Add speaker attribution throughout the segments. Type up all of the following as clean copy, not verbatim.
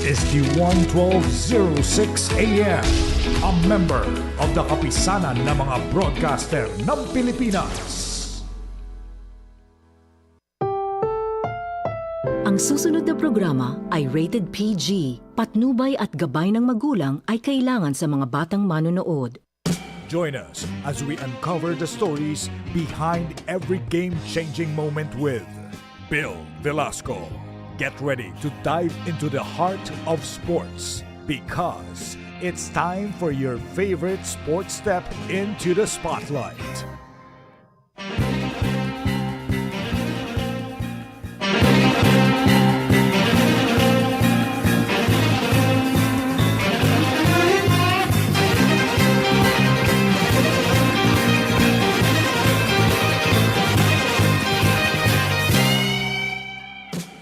Speaker 1: is DWAN 1206 AM, a member of the kapisanan ng mga broadcaster ng Pilipinas.
Speaker 2: Ang susunod na programa ay rated PG. Patnubay at gabay ng magulang ay kailangan sa mga batang manonood.
Speaker 1: Join us as we uncover the stories behind every game-changing moment with Bill Velasco. Get ready to dive into the heart of sports because it's time for your favorite sports step into the spotlight.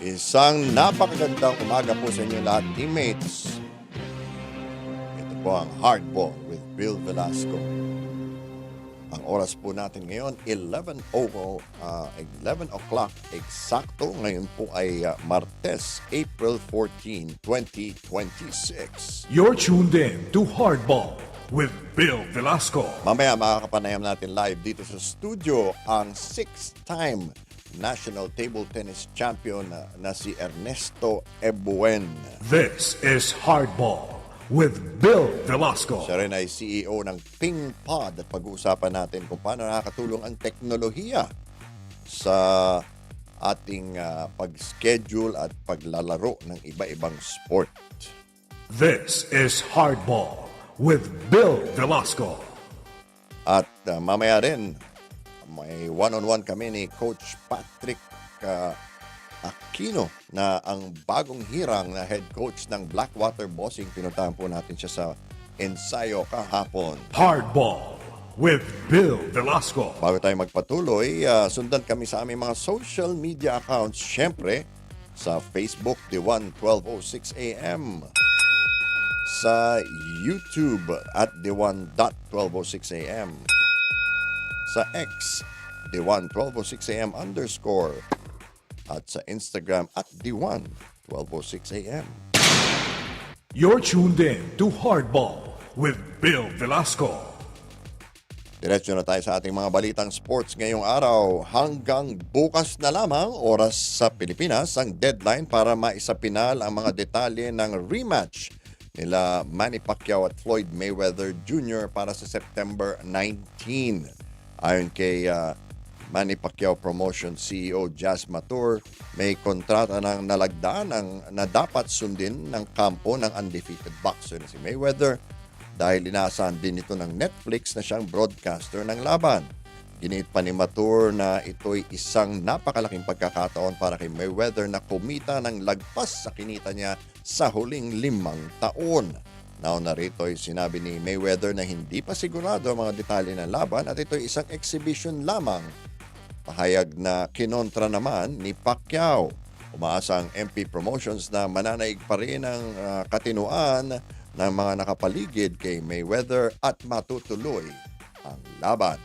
Speaker 3: Isang napakagandang umaga po sa inyo lahat, teammates. Ito po ang Hardball with Bill Velasco. Ang oras po natin ngayon, 11 o'clock eksakto. Ngayon po ay Martes, April 14, 2026.
Speaker 1: You're tuned in to Hardball with Bill Velasco.
Speaker 3: Mamaya makakapanayam natin live dito sa studio ang 6-time National Table Tennis Champion na si Ernesto Ebuen.
Speaker 1: This is Hardball with Bill Velasco.
Speaker 3: Siya rin ay CEO ng Ping Pod at pag-uusapan natin kung paano nakakatulong ang teknolohiya sa ating pag-schedule at paglalaro ng iba-ibang sport.
Speaker 1: This is Hardball with Bill Velasco.
Speaker 3: At mamaya rin, may one-on-one kami ni Coach Patrick Aquino na ang bagong hirang na head coach ng Blackwater Bossing. Pinuntahan po natin siya sa ensayo kahapon.
Speaker 1: Hardball with Bill Velasco.
Speaker 3: Bago tayo magpatuloy, sundan kami sa aming mga social media accounts. Siyempre, sa Facebook, DWAN 1206 AM. Sa YouTube at DWAN.1206 AM. Sa X, DWAN 1206 AM _ at sa Instagram at DWAN 1206 AM.
Speaker 1: You're tuned in to Hardball with Bill Velasco.
Speaker 3: Diretso na tayo sa ating mga balitang sports ngayong araw. Hanggang bukas na lamang oras sa Pilipinas ang deadline para maisapinal ang mga detalye ng rematch nila Manny Pacquiao at Floyd Mayweather Jr. para sa September 19. Ayon kay Manny Pacquiao Promotion CEO Jazz Matur, may kontrata ng nalagdaan na dapat sundin ng kampo ng undefeated boxer na si Mayweather dahil inaasahan din ito ng Netflix na siyang broadcaster ng laban. Ginit pa ni Matur na ito'y isang napakalaking pagkakataon para kay Mayweather na kumita ng lagpas sa kinita niya sa huling 5 taon. Nauna rito ay sinabi ni Mayweather na hindi pa sigurado ang mga detalye ng laban at ito'y isang exhibition lamang. Pahayag na kinontra naman ni Pacquiao. Umaasa ang MP Promotions na mananaig pa rin ang katinuan ng mga nakapaligid kay Mayweather at matutuloy ang laban.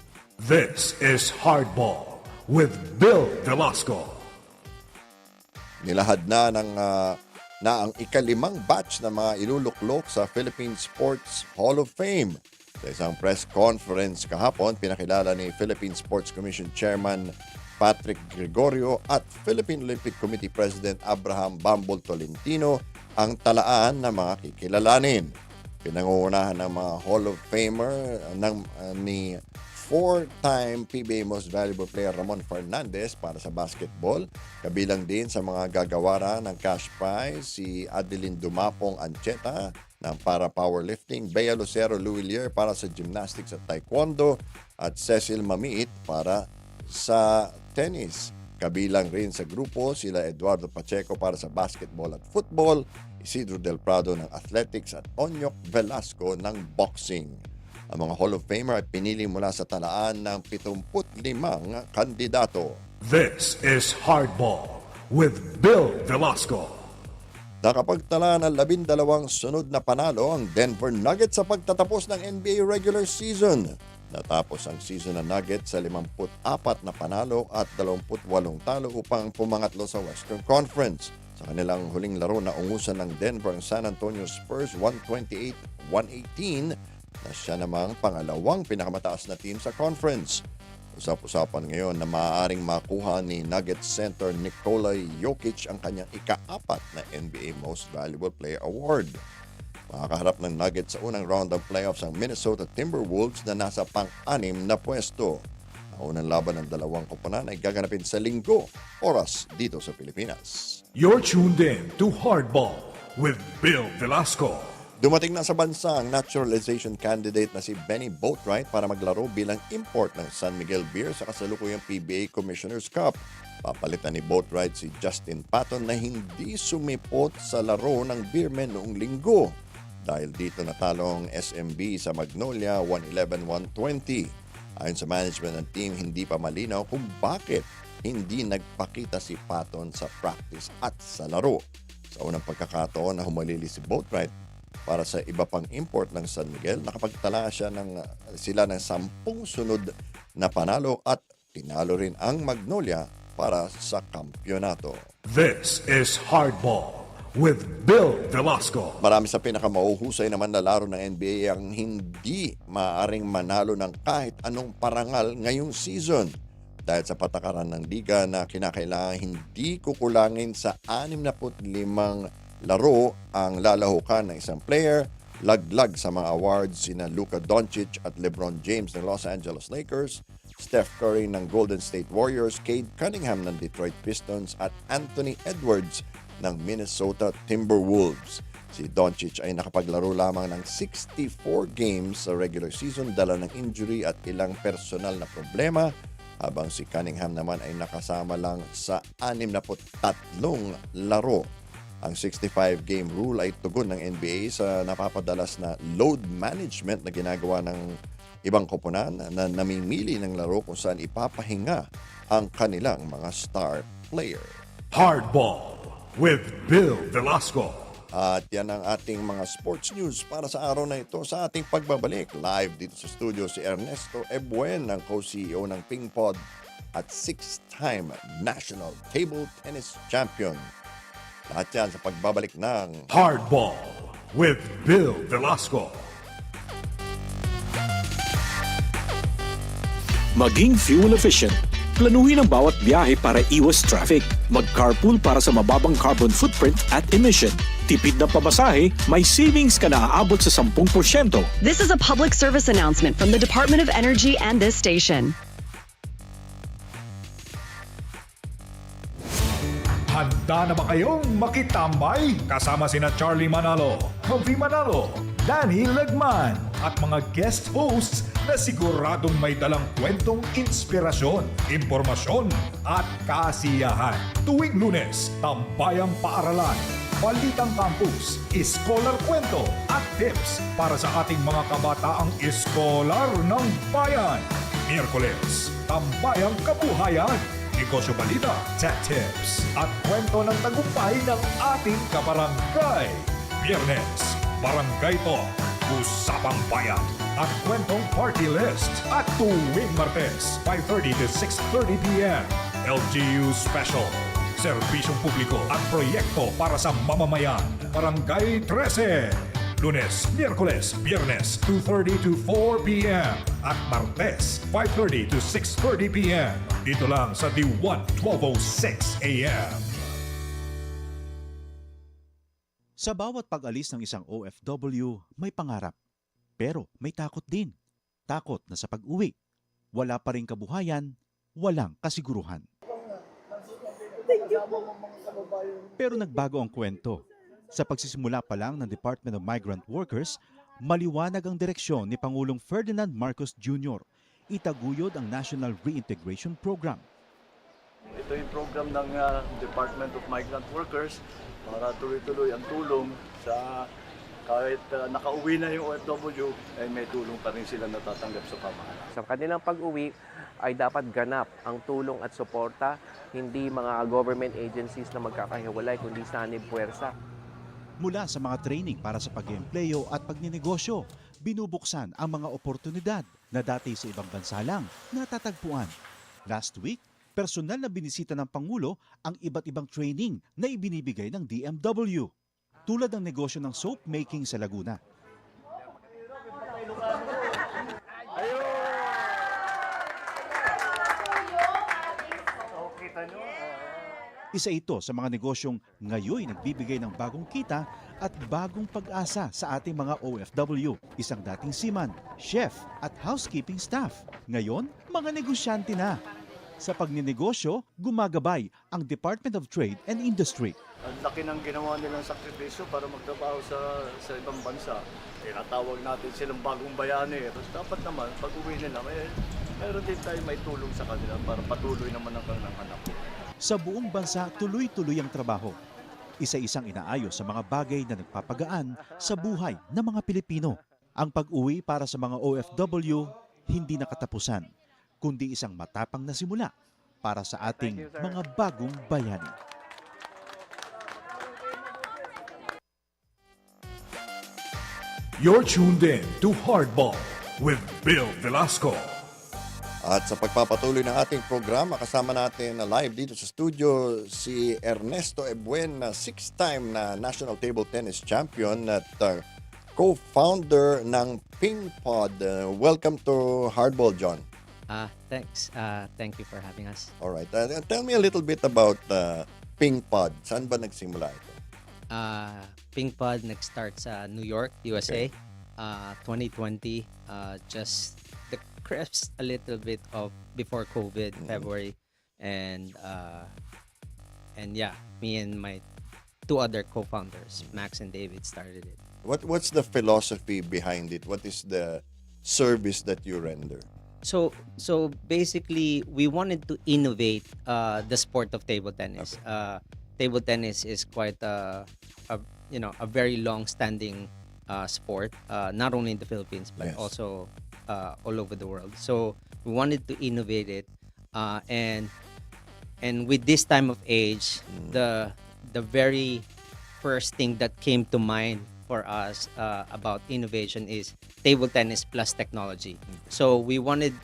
Speaker 1: This is Hardball with Bill Velasco.
Speaker 3: Nilahad na ang ikalimang batch na mga iluluklok sa Philippine Sports Hall of Fame. Sa isang press conference kahapon, pinakilala ni Philippine Sports Commission Chairman Patrick Gregorio at Philippine Olympic Committee President Abraham Bambol Tolentino ang talaan na mga kikilalanin. Pinangungunahan ng mga Hall of Famer ni 4-time PBA Most Valuable Player Ramon Fernandez para sa basketball. Kabilang din sa mga gagawara ng cash prize si Adeline Dumapong Ancheta ng para powerlifting, Bea Lucero Luilier para sa gymnastics at taekwondo at Cecil Mamiit para sa tennis. Kabilang rin sa grupo sila Eduardo Pacheco para sa basketball at football, Isidro Del Prado ng athletics at Onyok Velasco ng boxing. Ang mga Hall of Famer ay pinili mula sa talaan ng 75 kandidato.
Speaker 1: This is Hardball with Bill Velasco.
Speaker 3: Nakapagtala ng 12 sunod na panalo ang Denver Nuggets sa pagtatapos ng NBA regular season. Natapos ang season ng Nuggets sa 54 na panalo at 28 talo upang pumangatlo sa Western Conference. Sa kanilang huling laro na ungusan ng Denver ang San Antonio Spurs 128-118 na siya namang pangalawang pinakamataas na team sa conference. Usap-usapan ngayon na maaaring makuha ni Nuggets center Nikola Jokic ang kanyang ika-4 na NBA Most Valuable Player Award. Makakaharap ng Nuggets sa unang round ng playoffs ang Minnesota Timberwolves na nasa pang-6 na pwesto. Ang unang laban ng dalawang koponan ay gaganapin sa Linggo, oras dito sa Pilipinas.
Speaker 1: You're tuned in to Hardball with Bill Velasco.
Speaker 3: Dumating na sa bansa ang naturalization candidate na si Benny Boatwright para maglaro bilang import ng San Miguel Beer sa kasalukuyang PBA Commissioner's Cup. Papalitan ni Boatwright si Justin Patton na hindi sumipot sa laro ng Beermen noong Linggo. Dahil dito natalo ang SMB sa Magnolia 111-120. Ayon sa management ng team, hindi pa malinaw kung bakit hindi nagpakita si Patton sa practice at sa laro. Sa unang pagkakataon na humalili si Boatwright para sa iba pang import ng San Miguel, nakapagtala sila ng 10 sunod na panalo at tinalo rin ang Magnolia para sa kampyonato.
Speaker 1: This is Hardball with Bill Velasco.
Speaker 3: Marami sa pinakamauhusay naman na laro ng NBA ang hindi maaaring manalo ng kahit anong parangal ngayong season. Dahil sa patakaran ng liga na kinakailangan hindi kukulangin sa 65 laro ang lalahukan ng isang player, laglag sa mga awards sina Luka Doncic at LeBron James ng Los Angeles Lakers, Steph Curry ng Golden State Warriors, Cade Cunningham ng Detroit Pistons at Anthony Edwards ng Minnesota Timberwolves. Si Doncic ay nakapaglaro lamang ng 64 games sa regular season dala ng injury at ilang personal na problema, habang si Cunningham naman ay nakasama lang sa 63 laro. Ang 65-game rule ay tugon ng NBA sa napapadalas na load management na ginagawa ng ibang koponan na namimili ng laro kung saan ipapahinga ang kanilang mga star player.
Speaker 1: Hardball with Bill Velasco.
Speaker 3: At yan ang ating mga sports news para sa araw na ito. Sa ating pagbabalik, live dito sa studio si Ernesto Ebuen, ng co-CEO ng PingPod at 6-time national table tennis champion. Lahat yan sa pagbabalik ng
Speaker 1: Hardball with Bill Velasco.
Speaker 4: Maging fuel efficient. Planuhin ang bawat biyahe para iwas traffic. Mag-carpool para sa mababang carbon footprint at emission. Tipid ng pamasahe, may savings ka na aabot sa 10%.
Speaker 5: This is a public service announcement from the Department of Energy and this station.
Speaker 1: Handa na ba kayong makitambay? Kasama sina Charlie Manalo, Kobe Manalo, Danny Legman at mga guest hosts na siguradong may dalang kwentong inspirasyon, impormasyon at kasiyahan. Tuwing Lunes, tambayang paaralan, balitang campus, scholar kwento at tips para sa ating mga kabataang iskolar ng bayan. Miyerkules, tambayang kabuhayan, negosyo balita, tech tips at kwento ng tagumpay ng ating kabarangay. Biyernes, Barangay Talk, Usapang Bayan at kwentong party list. At tuwing Martes, 5:30 to 6:30 p.m. LGU Special, serbisyong publiko at proyekto para sa mamamayan. Barangay 13. Lunes, Miyerkules, Biyernes, 2:30 to 4 p.m. At Martes, 5:30 to 6:30 p.m. Dito lang sa DWAN 1206 a.m.
Speaker 6: Sa bawat pag-alis ng isang OFW, may pangarap. Pero may takot din. Takot na sa pag-uwi. Wala pa ring kabuhayan, walang kasiguruhan. Pero nagbago ang kwento. Sa pagsisimula pa lang ng Department of Migrant Workers, maliwanag ang direksyon ni Pangulong Ferdinand Marcos Jr. Itaguyod ang National Reintegration Program.
Speaker 7: Ito yung program ng Department of Migrant Workers para tuloy-tuloy ang tulong sa kahit nakauwi na yung OFW, ay may tulong pa rin sila natatanggap sa pamahalaan.
Speaker 8: Sa kanilang pag-uwi ay dapat ganap ang tulong at suporta, hindi mga government agencies na magkakahiwalay, kundi sanib puwersa.
Speaker 6: Mula sa mga training para sa pag-empleyo at pagninegosyo, binubuksan ang mga oportunidad na dati sa ibang bansa lang natatagpuan. Last week, Personal na binisita ng Pangulo ang iba't ibang training na ibinibigay ng DMW, tulad ng negosyo ng soap making sa Laguna. Isa ito sa mga negosyong ngayon nagbibigay ng bagong kita at bagong pag-asa sa ating mga OFW. Isang dating seaman, chef at housekeeping staff. Ngayon, mga negosyante na. Sa pagninegosyo, gumagabay ang Department of Trade and Industry.
Speaker 7: Ang laki ng ginawa nilang sakripisyo para magtrabaho sa ibang bansa. Tinatawag natin silang bagong bayani. Tapos dapat naman, pag uwi nila, mayroon din tayo may tulong sa kanila para patuloy naman ang kanilang anak.
Speaker 6: Sa buong bansa, tuloy-tuloy ang trabaho. Isa-isang inaayos sa mga bagay na nagpapagaan sa buhay ng mga Pilipino. Ang pag-uwi para sa mga OFW, hindi nakatapusan, kundi isang matapang na simula para sa ating mga bagong bayani.
Speaker 1: You're tuned in to Hardball with Bill Velasco.
Speaker 3: At sa pagpapatuloy ng ating programa, kasama natin na live dito sa studio si Ernesto Ebuen, na 6-time na National Table Tennis Champion at co-founder ng Ping Pod. Welcome to Hardball, John.
Speaker 9: Thanks. Thank you for having us.
Speaker 3: Alright. Tell me a little bit about Ping Pod. Saan ba nagsimula ito?
Speaker 9: Ping Pod nag-start sa New York, USA. 2020. Just the crest a little bit of before COVID, February. And yeah, me and my two other co-founders, Max and David, started it.
Speaker 3: What's the philosophy behind it? What is the service that you render?
Speaker 9: So basically, we wanted to innovate the sport of table tennis.
Speaker 3: Okay.
Speaker 9: Table tennis is quite a very long-standing sport, not only in the Philippines but
Speaker 3: Yes.
Speaker 9: also all over the world. So we wanted to innovate it, and with this time of age, the very first thing that came to mind for us about innovation is table tennis plus technology. So we wanted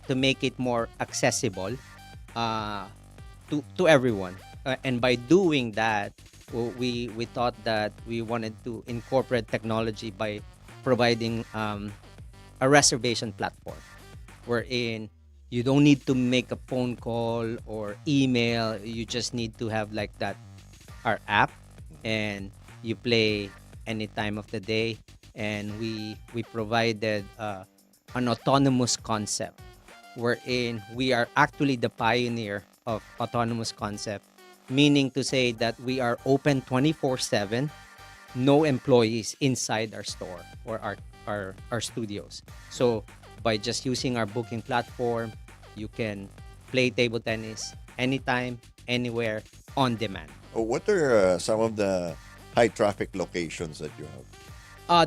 Speaker 9: to make it more accessible to everyone, and by doing that, we thought that we wanted to incorporate technology by providing a reservation platform wherein you don't need to make a phone call or email. You just need to have like that our app, and you play any time of the day. And we provided an autonomous concept wherein we are actually the pioneer of autonomous concept, meaning to say that we are open 24/7, no employees inside our store or our studios. So by just using our booking platform, you can play table tennis anytime, anywhere, on demand.
Speaker 3: What are some of the high traffic locations that you have?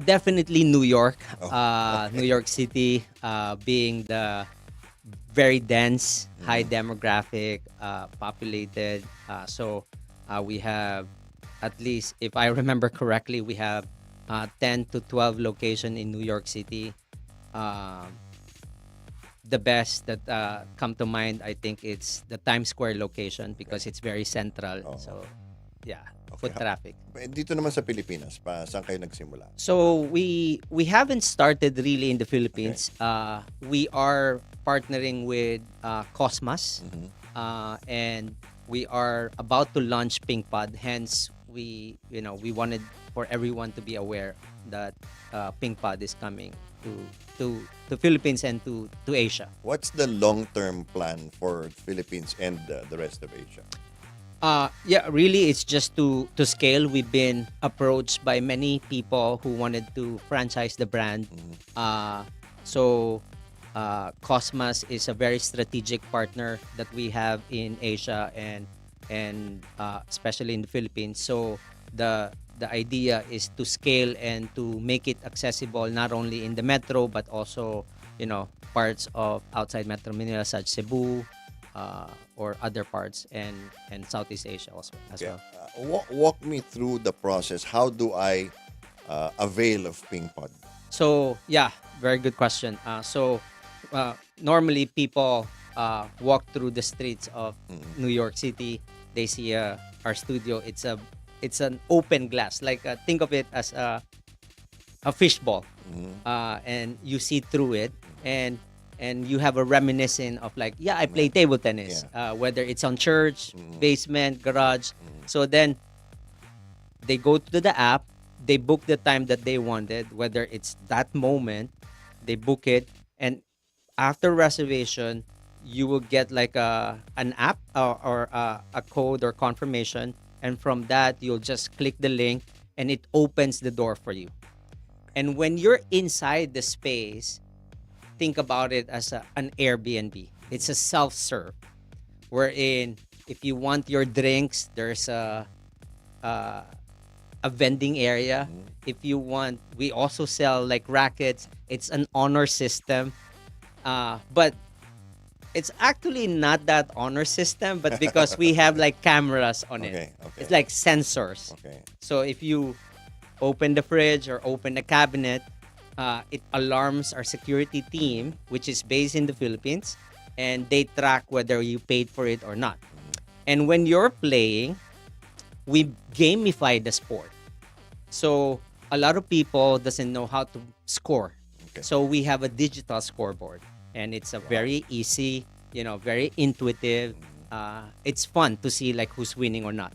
Speaker 9: Definitely New York.
Speaker 3: Okay.
Speaker 9: New York City being the very dense, high demographic, populated. So we have, at least if I remember correctly, we have 10 to 12 locations in New York City. The best that come to mind, I think it's the Times Square location because it's very central.
Speaker 3: Oh.
Speaker 9: So yeah,
Speaker 3: Okay.
Speaker 9: foot traffic.
Speaker 3: Dito naman sa Pilipinas, saan kayo nagsimula?
Speaker 9: So we haven't started really in the Philippines. We are partnering with Cosmas, and we are about to launch PingPod. Hence, we wanted for everyone to be aware that PingPod is coming to the Philippines and to Asia.
Speaker 3: What's the long-term plan for Philippines and the rest of Asia?
Speaker 9: Yeah, really, it's just to scale. We've been approached by many people who wanted to franchise the brand. So Cosmas is a very strategic partner that we have in Asia and especially in the Philippines. So the idea is to scale and to make it accessible not only in the metro but also parts of outside Metro Manila such Cebu, or other parts and Southeast Asia also as well.
Speaker 3: Walk me through the process. How do I avail of PingPod?
Speaker 9: So yeah, very good question. So normally people walk through the streets of New York City, they see our studio. It's an open glass. Like think of it as a fishbowl, and you see through it, and you have a reminiscence of like, yeah, I play table tennis, whether it's on church, basement, garage. So then they go to the app, they book the time that they wanted, whether it's that moment, they book it, and after reservation, you will get like an app or a code or confirmation, and from that you'll just click the link, and it opens the door for you. And when you're inside the space, think about it as an Airbnb. It's a self-serve, wherein if you want your drinks, there's a vending area. If you want, we also sell like rackets. It's an honor system, but it's actually not that honor system, but because we have like cameras on it. It's like sensors. So if you open the fridge or open the cabinet, it alarms our security team, which is based in the Philippines, and they track whether you paid for it or not. And when you're playing, we gamify the sport. So a lot of people doesn't know how to score. So we have a digital scoreboard, and it's a very easy, very intuitive. It's fun to see like who's winning or not.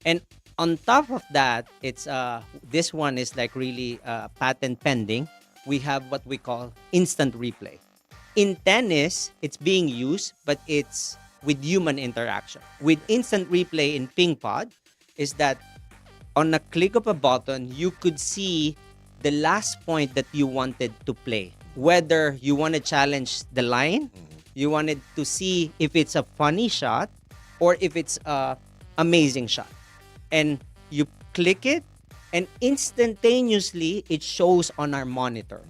Speaker 9: And on top of that, it's this one is like really patent pending. We have what we call instant replay. In tennis, it's being used, but it's with human interaction. With instant replay in ping pod, is that on a click of a button, you could see the last point that you wanted to play. Whether you want to challenge the line, you wanted to see if it's a funny shot or if it's a amazing shot. And you click it, and instantaneously it shows on our monitor.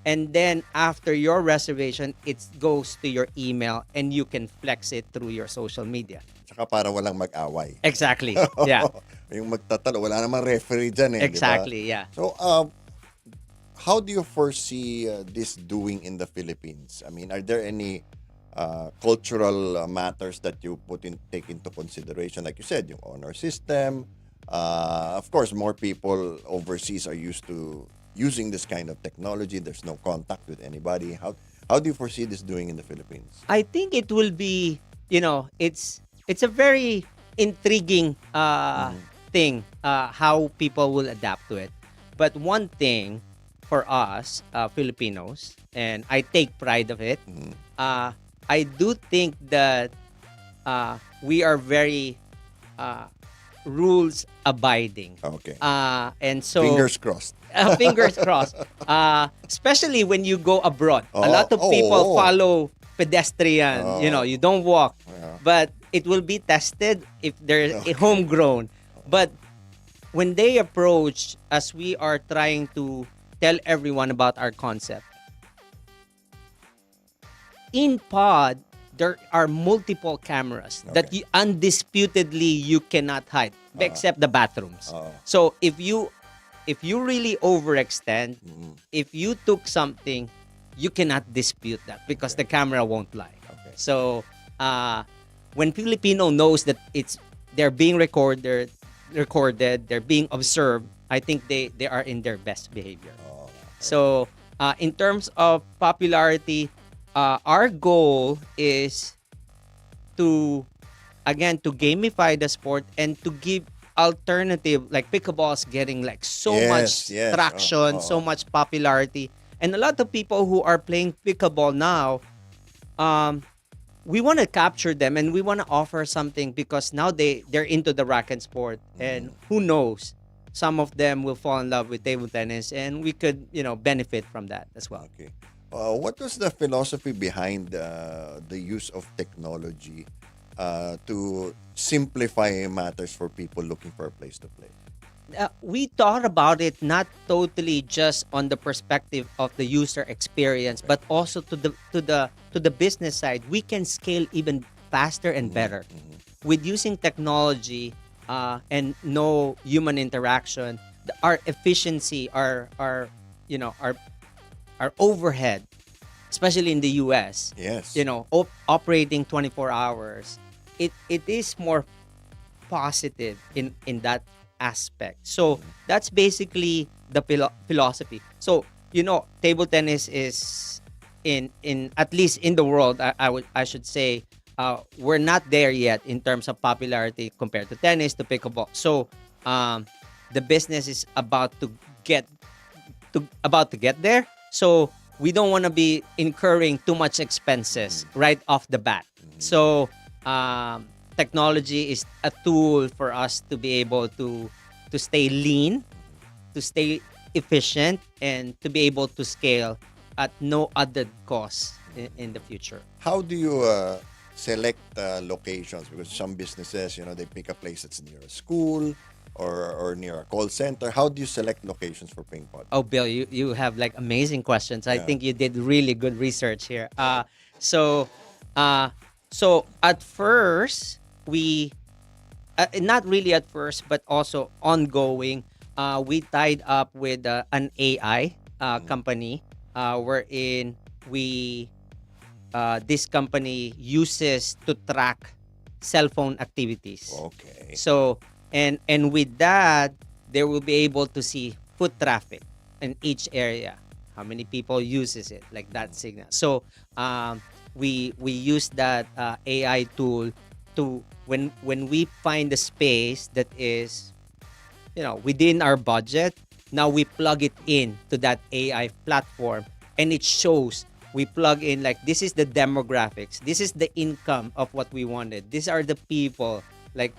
Speaker 9: And then after your reservation, it goes to your email, and you can flex it through your social media.
Speaker 3: Saka para walang mag-away.
Speaker 9: Exactly. Yeah.
Speaker 3: Yung magtatalo, wala namang referee dyan eh.
Speaker 9: Exactly,
Speaker 3: diba?
Speaker 9: yeah.
Speaker 3: So, how do you foresee this doing in the Philippines? I mean, are there any cultural matters that you take into consideration? Like you said, yung honor system. Of course, more people overseas are used to using this kind of technology. There's no contact with anybody. How do you foresee this doing in the Philippines?
Speaker 9: I think it will be, it's a very intriguing thing, how people will adapt to it. But one thing for us, Filipinos, and I take pride of it, I do think that we are very rules abiding.
Speaker 3: Okay.
Speaker 9: And so
Speaker 3: fingers crossed.
Speaker 9: Fingers crossed. Especially when you go abroad. A lot of people follow pedestrian. You don't walk.
Speaker 3: Yeah.
Speaker 9: But it will be tested if they're homegrown. But when they approach, as we are trying to tell everyone about our concept, in pod, there are multiple cameras that undisputedly you cannot hide, except the bathrooms. So if you really overextend, if you took something, you cannot dispute that because the camera won't lie. So when Filipino knows that they're being recorded, they're being observed, I think they are in their best behavior. So in terms of popularity, our goal is to gamify the sport and to give alternative, like pickleball is getting like so much traction, so much popularity, and a lot of people who are playing pickleball now, we want to capture them and we want to offer something because now they're into the racket sport, and who knows, some of them will fall in love with table tennis, and we could benefit from that as well.
Speaker 3: Okay. What was the philosophy behind the use of technology to simplify matters for people looking for a place to play?
Speaker 9: We thought about it not totally just on the perspective of the user experience, but also to the business side. We can scale even faster and better with using technology and no human interaction. Our efficiency, our overhead especially in the US,
Speaker 3: Yes.
Speaker 9: operating 24 hours, it is more positive in that aspect. So that's basically the philosophy. So table tennis is in at least in the world, I should say, we're not there yet in terms of popularity compared to tennis, to pickleball. So the business is about to get there. So we don't want to be incurring too much expenses right off the bat. So technology is a tool for us to be able to stay lean, to stay efficient, and to be able to scale at no other cost in the future.
Speaker 3: How do you select locations? Because some businesses, they pick a place that's near a school or near a call center. How do you select locations for Ping Pod?
Speaker 9: Oh, Bill, you have like amazing questions. I
Speaker 3: Yeah.
Speaker 9: think you did really good research here. So at first we, not really at first, but also ongoing, we tied up with an AI company, wherein we this company uses to track cell phone activities.
Speaker 3: Okay.
Speaker 9: So and with that, they will be able to see foot traffic in each area, how many people uses it, like that signal. So we use that AI tool to when we find a space that is within our budget. Now we plug it in to that AI platform, and it shows. We plug in like, this is the demographics, this is the income of what we wanted, these are the people, like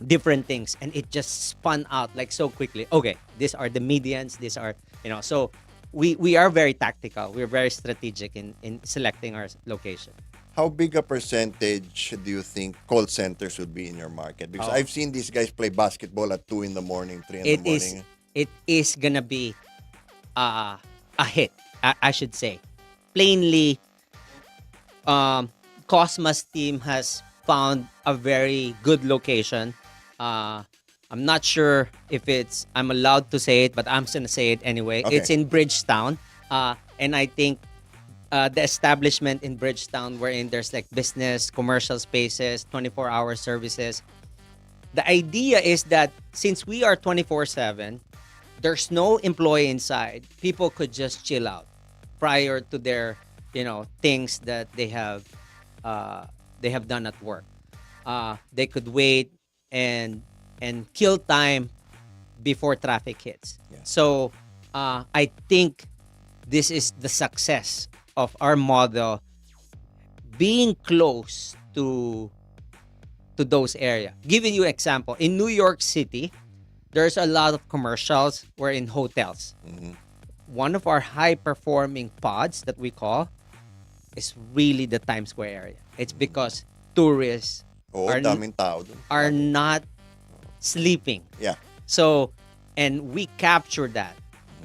Speaker 9: different things, and it just spun out like so quickly. Okay, these are the medians, these are so we are very tactical, we're very strategic in selecting our location.
Speaker 3: How big a percentage do you think call centers would be in your market? Because I've seen these guys play basketball at 2 in the morning, 3 in the morning.
Speaker 9: It is gonna be a hit, I should say. Plainly, Cosma's team has found a very good location. I'm not sure if I'm allowed to say it, but I'm gonna say it anyway.
Speaker 3: Okay.
Speaker 9: It's in Bridgetown, and I think the establishment in Bridgetown, wherein there's like business, commercial spaces, 24-hour services. The idea is that since we are 24/7, there's no employee inside. People could just chill out prior to their, things that they have done at work. They could wait and kill time before traffic hits.
Speaker 3: Yeah.
Speaker 9: So I think this is the success of our model, being close to those areas. Giving you example, in New York City, there's a lot of commercials. We're in hotels. One of our high-performing pods that we call is really the Times Square area. It's because tourists
Speaker 3: daming tao dun.
Speaker 9: are not sleeping.
Speaker 3: Yeah.
Speaker 9: So, and we capture that.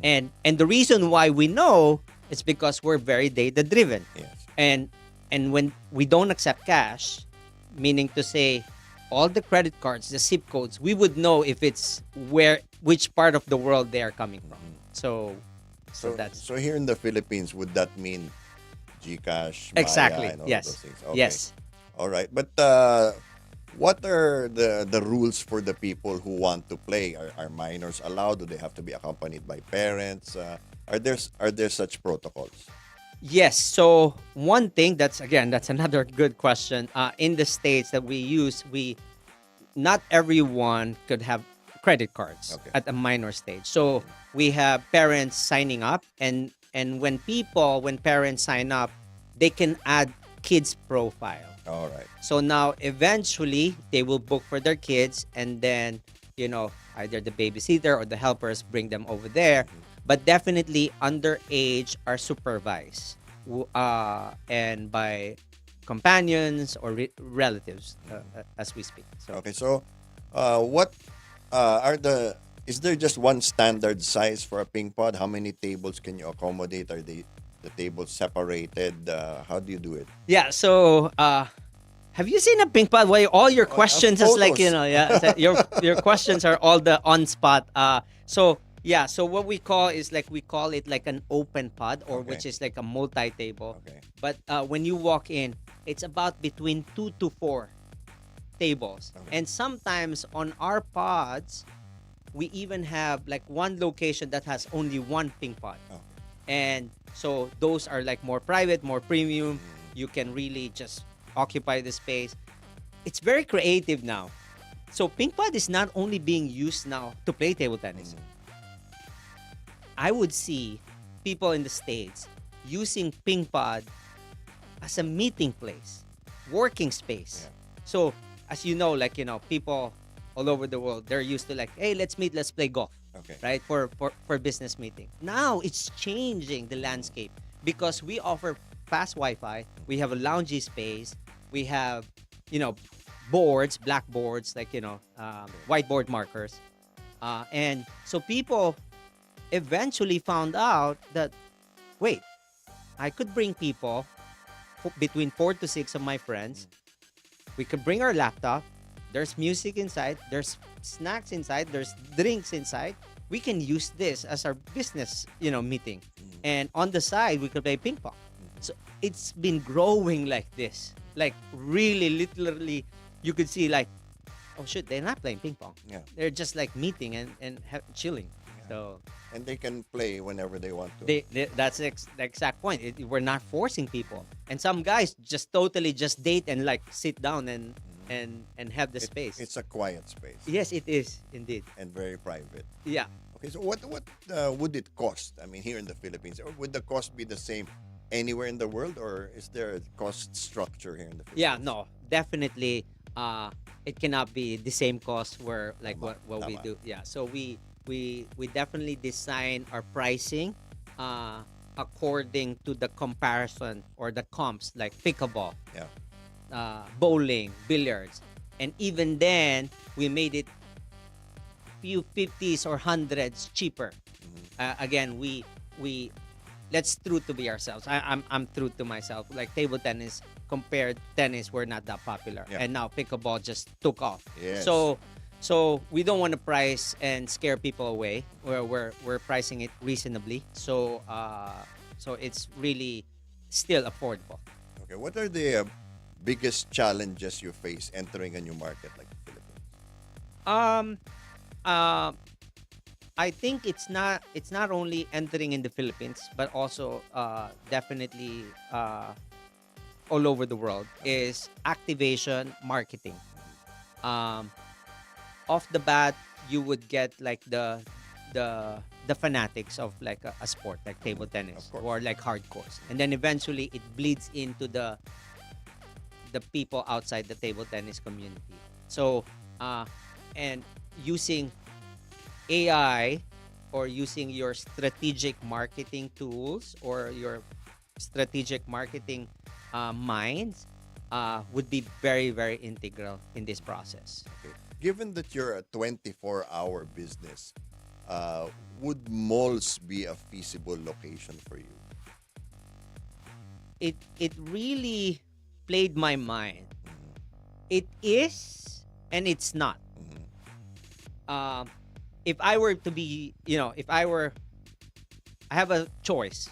Speaker 9: And the reason why we know is because we're very data-driven.
Speaker 3: Yes.
Speaker 9: And when we don't accept cash, meaning to say all the credit cards, the zip codes, we would know if it's which part of the world they are coming from. So that's
Speaker 3: So here in the Philippines, would that mean GCash, Maya,
Speaker 9: exactly.
Speaker 3: and all
Speaker 9: Yes.
Speaker 3: those things? Okay.
Speaker 9: Yes.
Speaker 3: All right. But what are the rules for the people who want to play? Are minors allowed? Do they have to be accompanied by parents? Are there such protocols?
Speaker 9: Yes. So one thing that's another good question. In the states that we use, not everyone could have credit cards at a minor stage. So we have parents signing up, and when parents sign up, they can add kids profile.
Speaker 3: All right.
Speaker 9: So now eventually they will book for their kids, and then either the babysitter or the helpers bring them over there. But definitely underage are supervised and by companions or relatives as we speak. So
Speaker 3: Okay. So what is there just one standard size for a ping pod? How many tables can you accommodate? Are the tables separated? How do you do it?
Speaker 9: yeah. So have you seen a ping pong? Why all your questions is like
Speaker 3: photos.
Speaker 9: so your questions are all the on spot. So Yeah, so what we call is like we call it like an open pod, or
Speaker 3: Okay.
Speaker 9: which is like a multi-table.
Speaker 3: Okay.
Speaker 9: But when you walk in, it's about between 2 to 4 tables.
Speaker 3: Okay.
Speaker 9: And sometimes on our pods, we even have like one location that has only one ping pod.
Speaker 3: Okay.
Speaker 9: And so those are like more private, more premium. You can really just occupy the space. It's very creative now. So ping pod is not only being used now to play table tennis. I would see people in the States using ping pod as a meeting place, working space.
Speaker 3: Yeah.
Speaker 9: So as you know, like, people all over the world, they're used to like, hey, let's meet, let's play golf.
Speaker 3: Okay.
Speaker 9: Right? For business meeting. Now it's changing the landscape because we offer fast Wi-Fi. We have a loungy space. We have, boards, blackboards, like, whiteboard markers. And so people eventually found out that, wait, I could bring people between 4 to 6 of my friends. We could bring our laptop. There's music inside. There's snacks inside. There's drinks inside. We can use this as our business, meeting. And on the side, we could play ping pong. So it's been growing like this. Like really, literally, you could see like, oh shit, they're not playing ping pong.
Speaker 3: Yeah.
Speaker 9: They're just like meeting and chilling.
Speaker 3: Yeah.
Speaker 9: So
Speaker 3: And they can play whenever they want to.
Speaker 9: that's the exact point. We're not forcing people. And some guys just totally just date and like sit down and have the space.
Speaker 3: It's a quiet space.
Speaker 9: Yes, it is indeed.
Speaker 3: And very private.
Speaker 9: Yeah.
Speaker 3: Okay, so what would it cost? I mean, here in the Philippines, or would the cost be the same anywhere in the world, or is there a cost structure here in the Philippines?
Speaker 9: Yeah, no, definitely. It cannot be the same cost where like
Speaker 3: Tama,
Speaker 9: what we
Speaker 3: tama.
Speaker 9: do. Yeah, so we definitely design our pricing according to the comparison or the comps like pickleball,
Speaker 3: Yeah.
Speaker 9: bowling, billiards, and even then we made it few 50s or 100s cheaper. Again, we let's true to be ourselves. I'm true to myself. Like table tennis compared to tennis, we're not that popular,
Speaker 3: Yeah.
Speaker 9: and now pickleball just took off.
Speaker 3: Yes.
Speaker 9: So we don't want to price and scare people away. We're pricing it reasonably. So it's really still affordable.
Speaker 3: Okay, what are the biggest challenges you face entering a new market like the Philippines?
Speaker 9: I think it's not only entering in the Philippines, but also definitely all over the world is activation marketing. Off the bat, you would get like the fanatics of like a sport like table tennis,
Speaker 3: Of course.
Speaker 9: or like hardcores, and then eventually it bleeds into the people outside the table tennis community. So and using AI or using your strategic marketing tools or your strategic marketing minds would be very, very integral in this process.
Speaker 3: Okay. Given that you're a 24-hour business, would malls be a feasible location for you?
Speaker 9: It really played my mind. It is and it's not. If I were to be, I have a choice,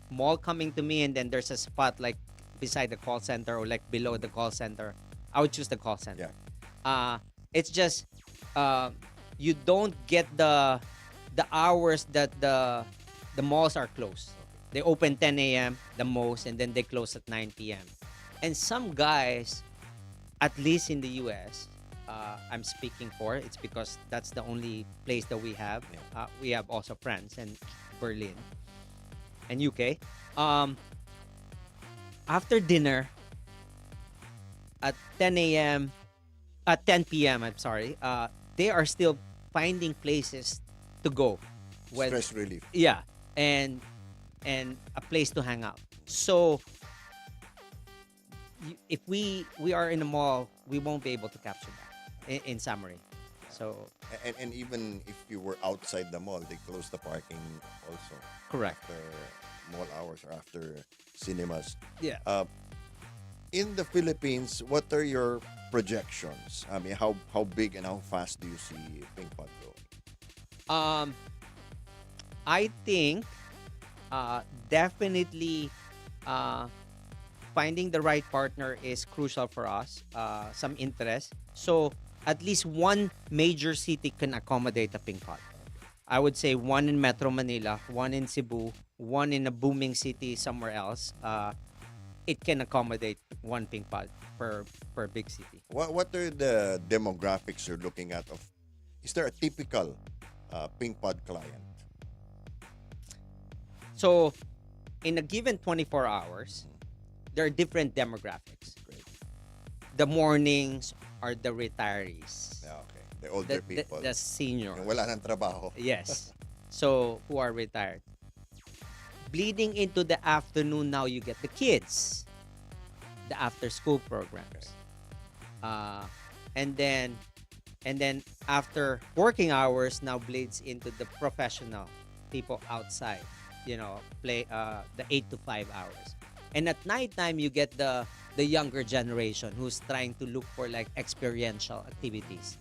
Speaker 9: mall coming to me and then there's a spot like beside the call center or like below the call center, I would choose the call center.
Speaker 3: Yeah.
Speaker 9: It's just you don't get the hours that the malls are closed. They open 10 a.m. the most, and then they close at 9 p.m. And some guys, at least in the U.S., I'm speaking for, it's because that's the only place that we have. We have also friends in Berlin and UK. After dinner at 10 a.m., at 10 p.m., I'm sorry, they are still finding places to go.
Speaker 3: Stress relief.
Speaker 9: Yeah, and a place to hang out. So if we are in a mall, we won't be able to capture that in summary. So
Speaker 3: And even if you were outside the mall, they close the parking also.
Speaker 9: correct.
Speaker 3: After mall hours or after cinemas.
Speaker 9: Yeah.
Speaker 3: In the Philippines, what are your projections? I mean, how big and how fast do you see ping pong growing?
Speaker 9: I think definitely finding the right partner is crucial for us. Some interest. So at least one major city can accommodate a ping pod. I would say one in Metro Manila, one in Cebu, one in a booming city somewhere else. It can accommodate one ping pod per big city.
Speaker 3: What are the demographics you're looking at? Is there a typical ping pod client?
Speaker 9: So, in a given 24 hours, there are different demographics.
Speaker 3: Great.
Speaker 9: The mornings are the retirees,
Speaker 3: Yeah, okay. The older people.
Speaker 9: the seniors.
Speaker 3: Yung wala ng trabaho.
Speaker 9: Yes. So, who are retired. Bleeding into the afternoon, now you get the kids, the after-school programs, and then after working hours, now bleeds into the professional people outside. Play the 8 to 5 hours, and at nighttime you get the younger generation who's trying to look for like experiential activities,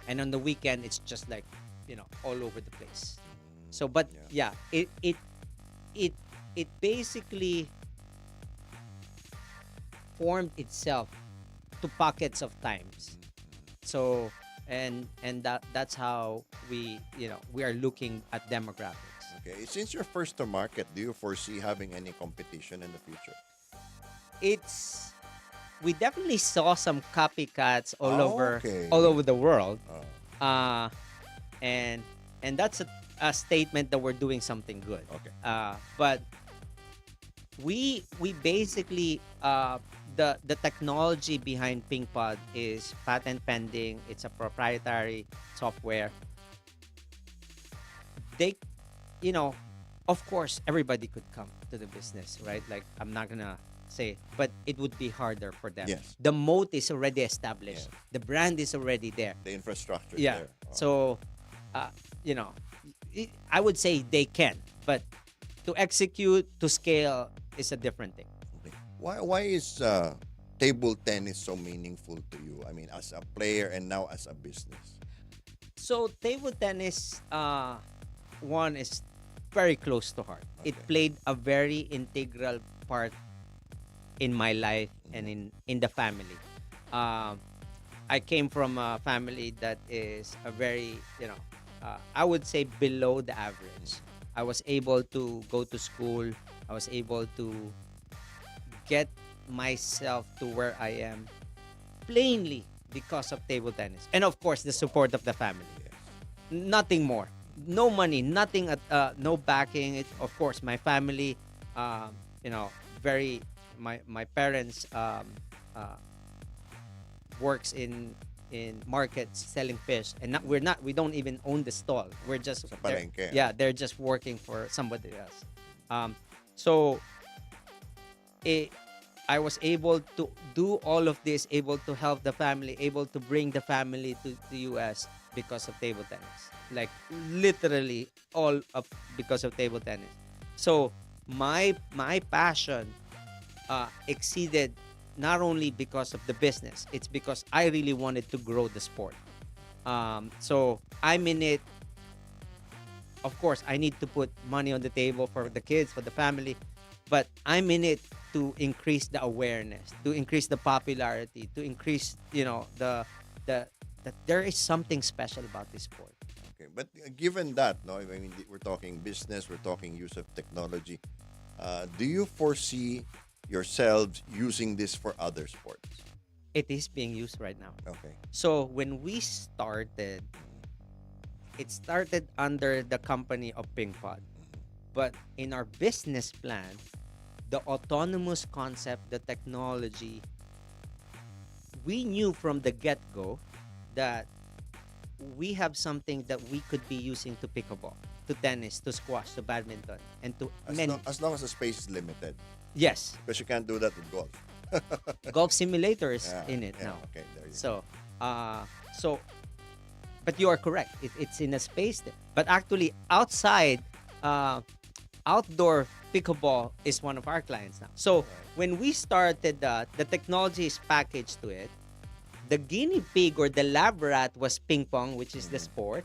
Speaker 9: and on the weekend it's just like all over the place. So, but yeah, it basically formed itself to pockets of times. So and that's how we are looking at demographics.
Speaker 3: Okay. Since you're first to market, do you foresee having any competition in the future?
Speaker 9: We definitely saw some copycats all
Speaker 3: Okay.
Speaker 9: over the world.
Speaker 3: Oh.
Speaker 9: And that's a statement that we're doing something good.
Speaker 3: Okay.
Speaker 9: But we basically the technology behind PingPod is patent pending. It's a proprietary software. They, of course, everybody could come to the business, right? Like, I'm not gonna say, but it would be harder for them.
Speaker 3: Yes.
Speaker 9: The moat is already established.
Speaker 3: Yeah.
Speaker 9: The brand is already there.
Speaker 3: The infrastructure is
Speaker 9: Yeah.
Speaker 3: there. Oh.
Speaker 9: So, I would say they can, but to execute, to scale is a different thing.
Speaker 3: Okay. Why is table tennis so meaningful to you? I mean, as a player and now as a business.
Speaker 9: So, table tennis, one is very close to heart. It
Speaker 3: Okay.
Speaker 9: played a very integral part in my life and in the family. I came from a family that is a very, I would say below the average. I was able to go to school. I was able to get myself to where I am plainly because of table tennis. And of course, the support of the family. Nothing more. No money, nothing, no backing. Of course, my family, my parents works in markets selling fish, and we don't even own the stall. We're just
Speaker 3: Sa palengke.
Speaker 9: they're just working for somebody else. So I was able to do all of this, able to help the family, able to bring the family to the US because of table tennis. Like literally all of because of table tennis. So my passion exceeded not only because of the business, it's because I really wanted to grow the sport. So I'm in it. Of course, I need to put money on the table for the kids, for the family, but I'm in it to increase the awareness, to increase the popularity, to increase, that there is something special about this sport.
Speaker 3: Okay, but given that, no, I mean, we're talking business, we're talking use of technology. Do you foresee yourselves using this for other sports?
Speaker 9: It is being used right now.
Speaker 3: Okay.
Speaker 9: So when we started, it started under the company of PingPod. But in our business plan, the autonomous concept, the technology, we knew from the get-go that we have something that we could be using to pickleball, to tennis, to squash, to badminton, and to
Speaker 3: As long as the space is limited.
Speaker 9: Yes,
Speaker 3: Because you can't do that with golf.
Speaker 9: golf simulators
Speaker 3: Yeah,
Speaker 9: in it
Speaker 3: yeah,
Speaker 9: now.
Speaker 3: Okay, there you go.
Speaker 9: So, but you are correct. It's in a space there. But actually, outside, outdoor pickleball is one of our clients now. So when we started that, the technology is packaged to it. The guinea pig or the lab rat was ping pong, which is the sport.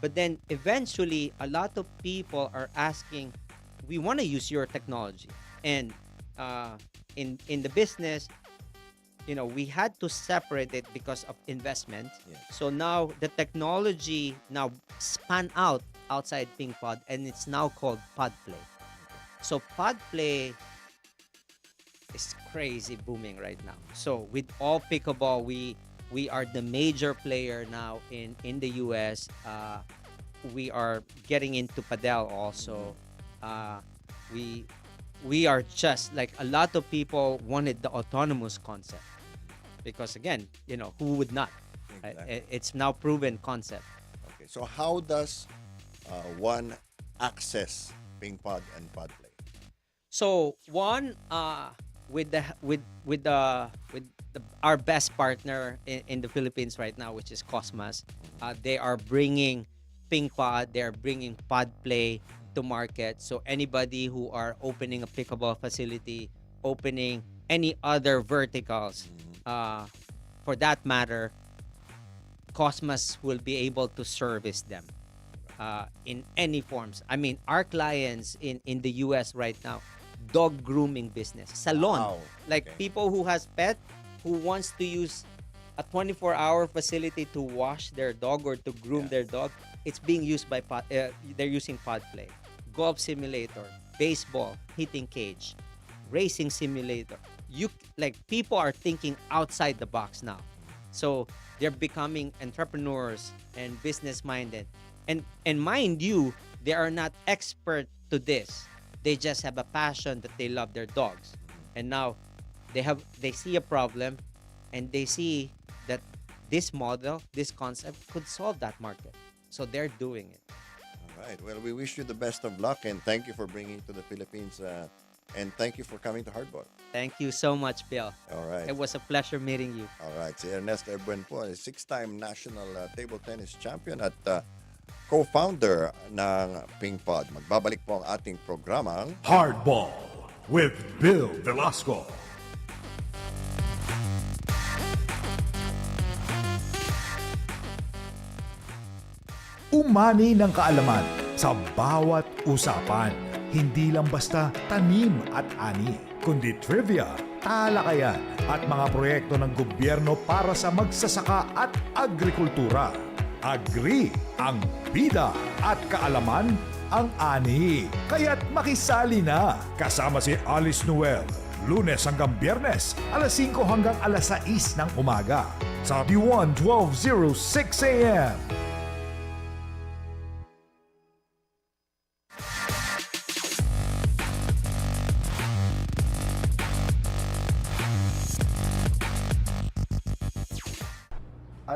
Speaker 9: But then eventually, a lot of people are asking, we want to use your technology. And in the business, we had to separate it because of investment.
Speaker 3: Yes.
Speaker 9: So now the technology now span out outside PingPod, and it's now called PodPlay. So PodPlay is crazy booming right now. So with all pickleball, we are the major player now in the US. We are getting into padel also. We are just like, a lot of people wanted the autonomous concept because, again, who would not?
Speaker 3: Exactly.
Speaker 9: It's now proven concept.
Speaker 3: Okay, so how does one access PingPod and PodPlay?
Speaker 9: So one, our best partner in the Philippines right now, which is Cosmas, they are bringing PingPod, they are bringing PodPlay to market. So anybody who are opening a pickleball facility, opening any other verticals, for that matter, Cosmas will be able to service them in any forms. I mean, our clients in the US right now, dog grooming business, salon,
Speaker 3: Wow.
Speaker 9: like
Speaker 3: Okay.
Speaker 9: people who has pet, who wants to use a 24-hour facility to wash their dog or to groom their dog. It's being used by they're using PodPlay. Golf simulator, baseball, hitting cage, racing simulator. People are thinking outside the box now. So they're becoming entrepreneurs and business minded. And mind you, they are not expert to this. They just have a passion that they love their dogs. And now they see a problem, and they see that this model, this concept could solve that market. So they're doing it.
Speaker 3: All right. Well, we wish you the best of luck, and thank you for bringing it to the Philippines. And thank you for coming to Hardball.
Speaker 9: Thank you so much, Bill.
Speaker 3: All right.
Speaker 9: It was a pleasure meeting you.
Speaker 3: All right. Si Ernest Ebuen po, 6-time national table tennis champion at co-founder ng PingPod. Magbabalik po ang ating programang
Speaker 1: Hardball with Bill Velasco. Umani ng kaalaman sa bawat usapan. Hindi lang basta tanim at ani, kundi trivia, talakayan at mga proyekto ng gobyerno para sa magsasaka at agrikultura. Agri ang bida at kaalaman ang ani. Kaya't makisali na. Kasama si Alice Noel, Lunes hanggang Biyernes, alas 5 hanggang alas 6 ng umaga sa DWAN 1206 AM.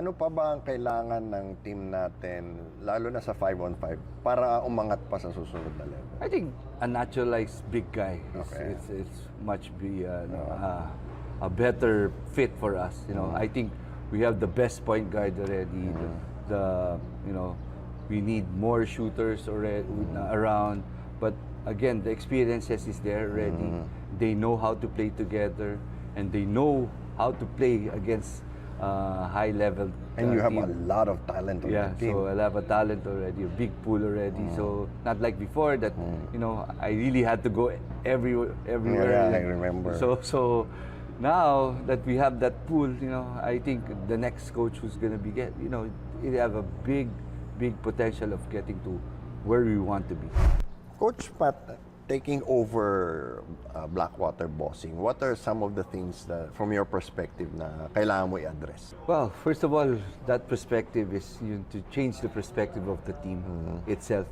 Speaker 3: ano pa ba ang kailangan ng team natin, lalo na sa 5-on-5, para umangat pa sa susunod na level?
Speaker 10: I think a naturalized big guy
Speaker 3: Okay.
Speaker 10: it's much be a better fit for us. I think we have the best point guard already. We need more shooters already around. But again, the experiences is there already. They know how to play together, and they know how to play against high level.
Speaker 3: And you have
Speaker 10: team.
Speaker 3: a lot of talent on
Speaker 10: Yeah,
Speaker 3: the team.
Speaker 10: so I have a talent already, a big pool already. So not like before that, I really had to go everywhere.
Speaker 3: Yeah, I remember.
Speaker 10: So now that we have that pool, I think the next coach who's gonna be it have a big potential of getting to where we want to be.
Speaker 3: Coach Pat, taking over Blackwater Bossing, what are some of the things that, from your perspective, na kailangan mo i-address?
Speaker 10: Well, first of all, that perspective is to change the perspective of the team itself,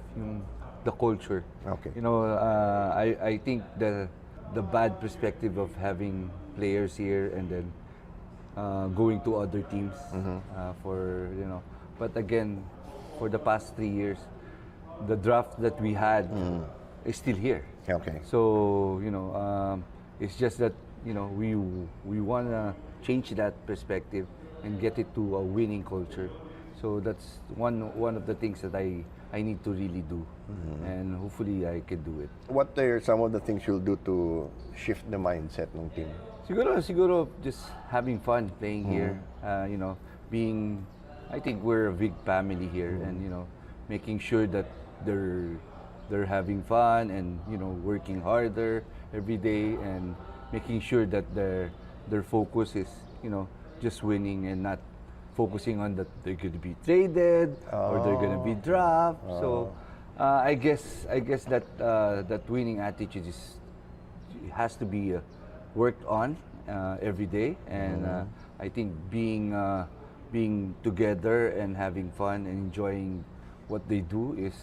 Speaker 10: the culture.
Speaker 3: Okay.
Speaker 10: I think the bad perspective of having players here and then going to other teams but again, for the past 3 years, the draft that we had is still here.
Speaker 3: Okay.
Speaker 10: So it's just that we want to change that perspective and get it to a winning culture. So that's one of the things that I need to really do, and hopefully I can do it.
Speaker 3: What are some of the things you'll do to shift the mindset ng team?
Speaker 10: Siguro just having fun playing here. I think we're a big family here, and making sure that they're having fun and working harder every day, and making sure that their focus is just winning and not focusing on that they're going to be traded or they're going to be dropped. So I guess that that winning attitude has to be worked on every day, and I think being together and having fun and enjoying what they do is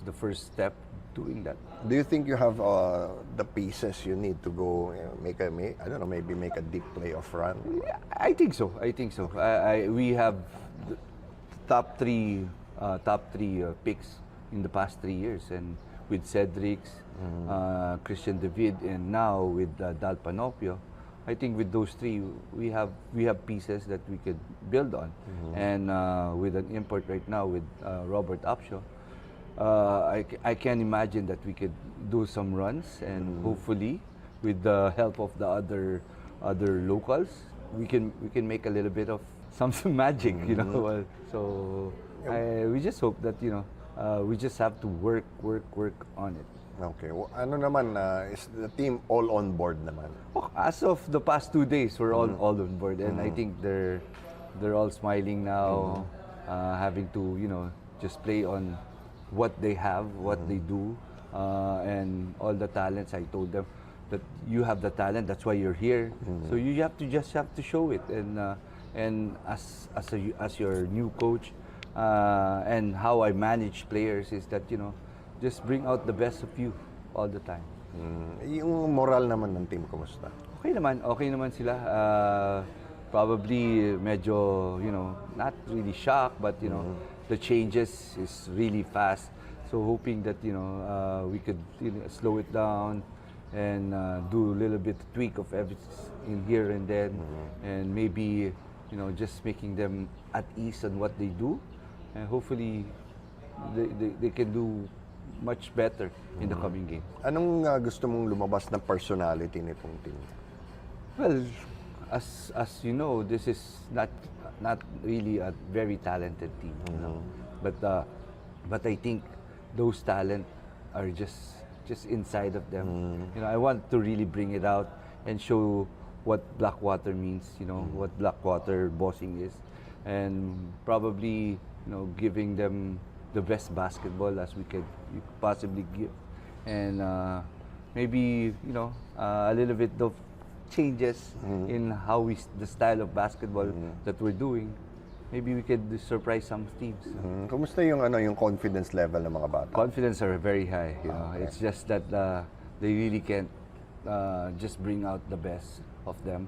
Speaker 10: the first step doing that.
Speaker 3: Do you think you have the pieces you need to go make a deep playoff run?
Speaker 10: Yeah, I think so. We have the top three picks in the past 3 years, and with Cedric, Christian David, and now with Dal Panopio, I think with those three we have pieces that we could build on, and with an import right now with Robert Upshaw, I can imagine that we could do some runs, and hopefully with the help of the other locals, we can make a little bit of some magic, So we just hope that we just have to work on it.
Speaker 3: Okay. Well, ano naman, is the team all on board naman?
Speaker 10: Oh, as of the past 2 days, we're all on board, and I think they're all smiling now, having to just play on what they have, what they do, and all the talents. I told them that you have the talent, that's why you're here. So you have to show it, and as your new coach, and how I manage players is that just bring out the best of you all the time.
Speaker 3: Yung moral naman ng team, kumusta?
Speaker 10: Okay naman sila. Probably medyo, not really shocked, but the changes is really fast. So hoping that we could slow it down and do a little bit tweak of everything in here and then, and maybe just making them at ease on what they do, and hopefully they can do much better in the coming game.
Speaker 3: Anong gusto mong lumabas na personality nitong team?
Speaker 10: Well, as you know, this is not really a very talented team, but I think those talent are just inside of them. I want to really bring it out and show what Blackwater means, what Blackwater bossing is, and probably giving them the best basketball as we could possibly give, and maybe a little bit of changes in how the style of basketball that we're doing. Maybe we could surprise some teams.
Speaker 3: Kumusta yung confidence level ng mga bata?
Speaker 10: Confidence are very high. It's just that they really can't just bring out the best of them.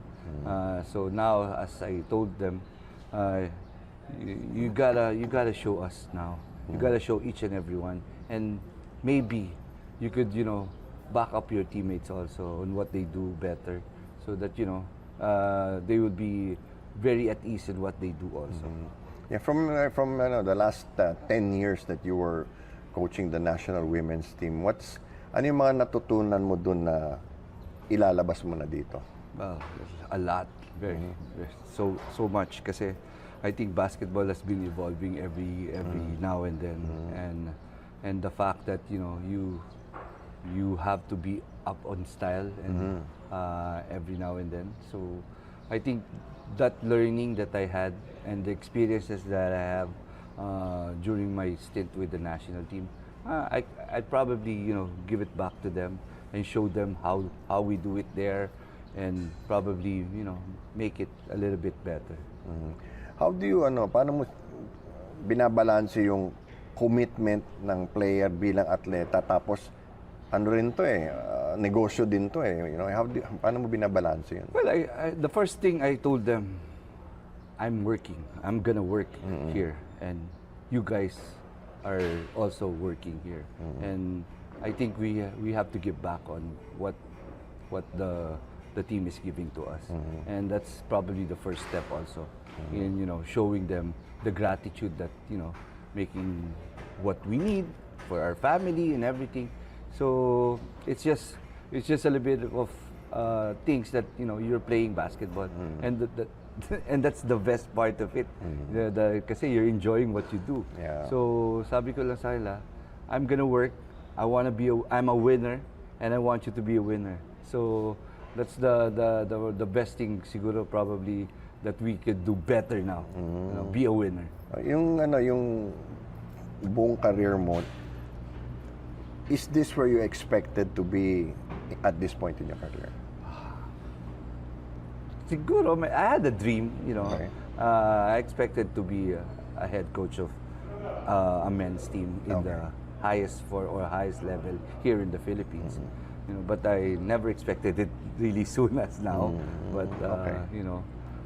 Speaker 10: So now, as I told them, you gotta show us now. You gotta show each and every one, and maybe you could back up your teammates also on what they do better, so that they would be very at ease in what they do also.
Speaker 3: Yeah, from the last 10 years that you were coaching the national women's team, ano yung mga natutunan mo dun na ilalabas mo na dito?
Speaker 10: Well, a lot, very so much, kasi I think basketball has been evolving every now and then, and the fact that you have to be up on style and every now and then. So I think that learning that I had and the experiences that I have during my stint with the national team, I'd probably give it back to them and show them how we do it there, and probably make it a little bit better.
Speaker 3: How do you paano mo binabalanse yung commitment ng player bilang atleta, tapos rin to negosyo din to paano mo binabalanse yun?
Speaker 10: Well, the first thing I told them, I'm gonna work here, and you guys are also working here, and I think we have to give back on what the team is giving to us, and that's probably the first step also in showing them the gratitude that making what we need for our family and everything. So it's just a little bit of things that you're playing basketball, and and that's the best part of it. Kasi you're enjoying what you do.
Speaker 3: Yeah.
Speaker 10: So sabi ko lang sa kanila, I'm gonna work. I'm a winner, and I want you to be a winner. So that's the best thing siguro probably that we could do better now. Be a winner.
Speaker 3: Yung buong career mo, is this where you expected to be at this point in your career?
Speaker 10: Siguro, I had a dream,
Speaker 3: Okay.
Speaker 10: I expected to be a head coach of a men's team in the highest level here in the Philippines. But I never expected it really soon as now. But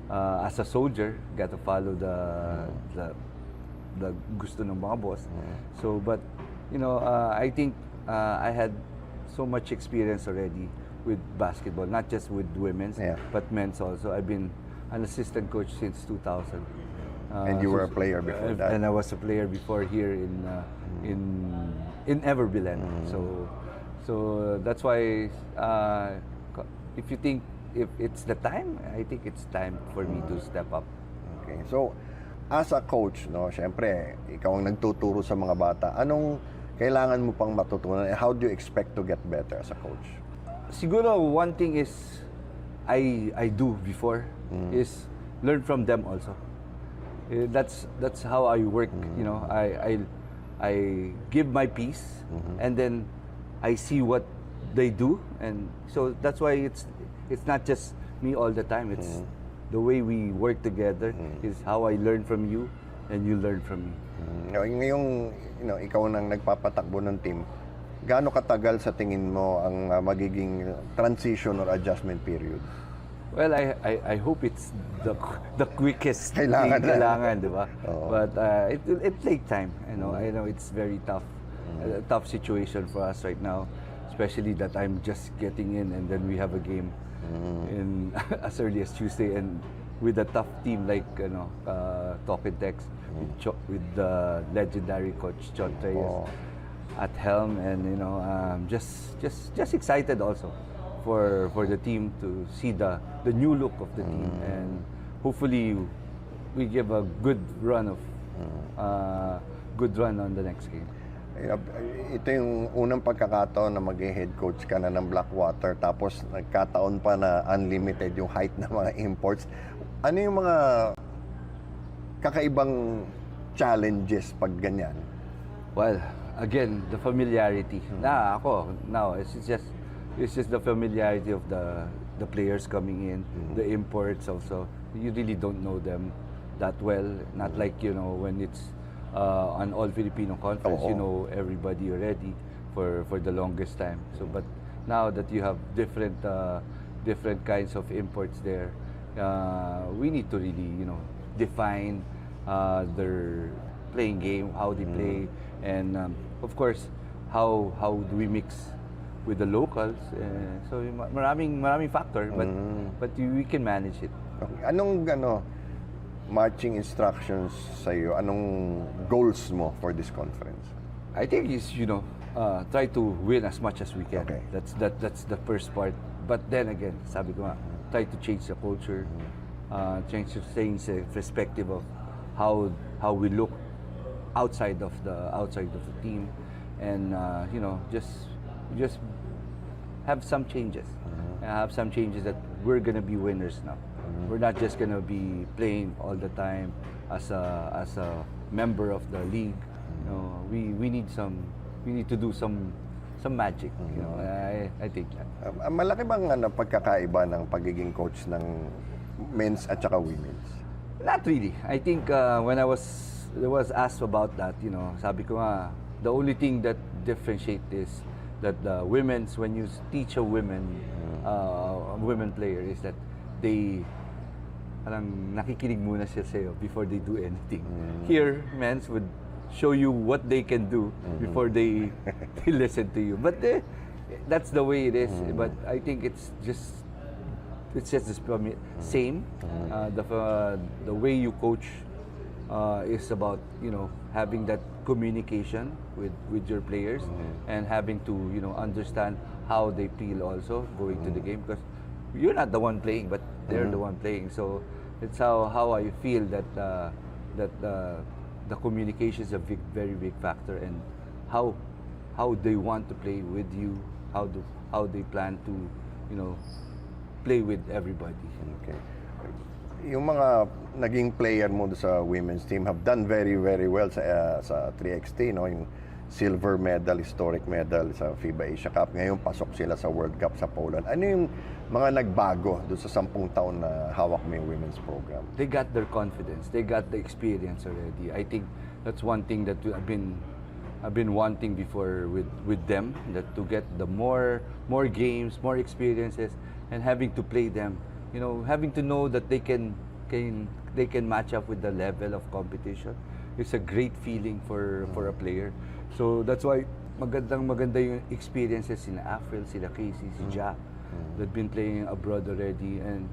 Speaker 10: as a soldier, got to follow the gusto ng mga boss. So, but I think I had so much experience already with basketball, not just with women's, but men's also. I've been an assistant coach since 2000.
Speaker 3: And you were a player before that.
Speaker 10: And I was a player before here in Everbillen. So that's why if you think if it's the time, I think it's time for me to step up.
Speaker 3: Okay. So, as a coach, syempre, ikaw ang nagtuturo sa mga bata. Anong kailangan mo pang matutunan? How do you expect to get better as a coach?
Speaker 10: Siguro one thing is I do before is learn from them also. That's how I work. I give my piece and then I see what they do, and so that's why it's not just me all the time. It's the way we work together is how I learn from you and you learn from me.
Speaker 3: Ngayong ikaw nang nagpapatakbo ng team, gaano katagal sa tingin mo ang magiging transition or adjustment period?
Speaker 10: Well, I hope it's the quickest
Speaker 3: Kailangan,
Speaker 10: di ba? But it take time. I know it's very tough. A tough situation for us right now, especially that I'm just getting in and then we have a game in as early as Tuesday, and with a tough team like Talk and Text with the legendary coach John Reyes at helm, and just excited also for the team to see the new look of the team, and hopefully we give a good run on the next game.
Speaker 3: Ito yung unang pagkakataon na mag-head coach ka na ng Blackwater, tapos nagkataon pa na unlimited yung height ng mga imports. Ano yung mga kakaibang challenges pag ganyan?
Speaker 10: Well, again, the familiarity. It's just the familiarity of the players coming in, the imports also. You really don't know them that well. Not like when it's an all-Filipino conference, you know everybody already for the longest time. So, but now that you have different kinds of imports there, we need to really define their playing game, how they play, and of course how do we mix with the locals. So maraming factor, but we can manage it.
Speaker 3: Okay. Anong marching instructions sa iyo? Anong goals mo for this conference?
Speaker 10: I think is try to win as much as we can.
Speaker 3: Okay.
Speaker 10: That's the first part. But then again, sabi ko nga, try to change the culture, change the perspective of how we look outside of the team, and just have some changes. Have some changes that we're gonna be winners now. We're not just gonna be playing all the time as a member of the league. We need to do some magic. I think that.
Speaker 3: Malaki bang pagkakaiba ng pagiging coach ng men's at saka women's?
Speaker 10: Not really. I think when I was asked about that, sabi ko nga, the only thing that differentiate is that the women's, when you teach a women player, is that they parang nakikinig muna siya sa'yo before they do anything. Here, men's would show you what they can do before they listen to you. But that's the way it is. But I think it's just the same. The way you coach is about having that communication with your players, and having to understand how they feel also going to the game, because you're not the one playing, but they're the one playing. So it's how I feel that the communication is a very big factor, and how they want to play with you, how they plan to, you know, play with everybody.
Speaker 3: Okay. Yung mga naging player mo sa women's team have done very well sa 3x3, no? Yung silver medal, historic medal sa FIBA Asia Cup. Ngayon pasok sila sa World Cup sa Poland. Ano yung mga nagbago doon sa 10 taon na hawak mo yung women's program?
Speaker 10: They got their confidence. They got the experience already. I think that's one thing that I've been wanting before with them, that to get the more games, more experiences, and having to play them. You know, having to know that they can match up with the level of competition. It's a great feeling for a player. So that's why maganda yung experiences sila Afril, sila Casey, si Jack, that been playing abroad already, and